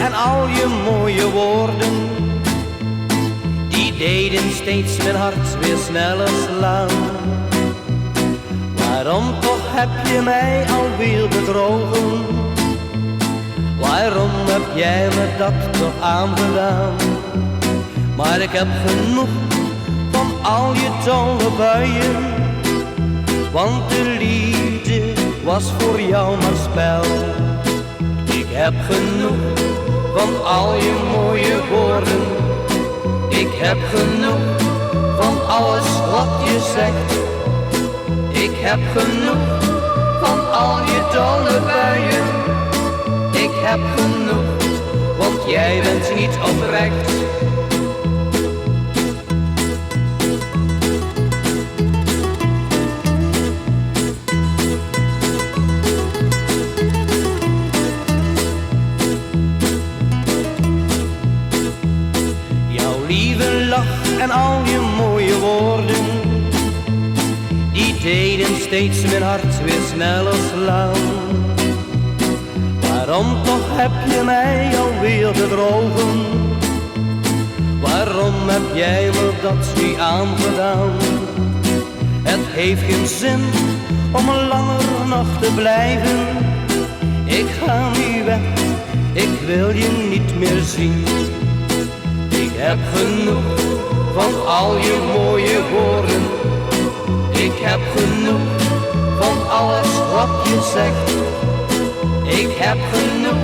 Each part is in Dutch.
en al je mooie woorden, die deden steeds mijn hart weer sneller slaan. Waarom toch heb je mij alweer bedrogen? Waarom heb jij me dat toch aangedaan? Maar ik heb genoeg van al je dolle buien, want de liefde was voor jou maar spel. Ik heb genoeg van al je mooie woorden, ik heb genoeg van alles wat je zegt. Ik heb genoeg van al je dolle buien, ik heb genoeg, want jij bent niet oprecht. Jouw lieve lach en al je mooie woorden, die deden steeds mijn hart weer sneller slaan. Waarom toch heb je mij alweer bedrogen? Waarom heb jij me dat nu aangedaan? Het heeft geen zin om langer nog te blijven. Ik ga nu weg, ik wil je niet meer zien. Ik heb genoeg van al je mooie woorden, ik heb genoeg van alles wat je zegt. Ik heb genoeg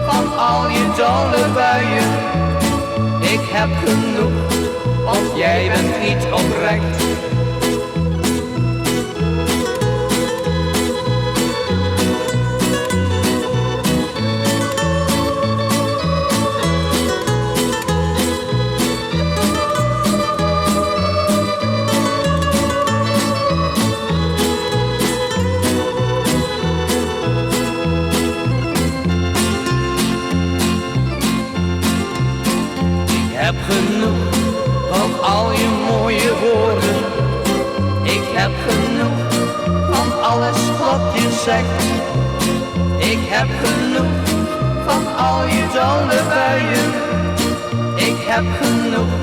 van al je dolle buien, ik heb genoeg, want jij bent niet oprecht. Ik heb genoeg van al je mooie woorden, ik heb genoeg van alles wat je zegt. Ik heb genoeg van al je dolle buien, ik heb genoeg,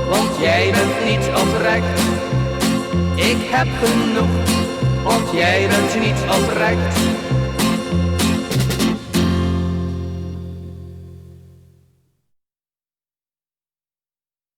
want jij bent niet oprecht. Ik heb genoeg, want jij bent niet oprecht.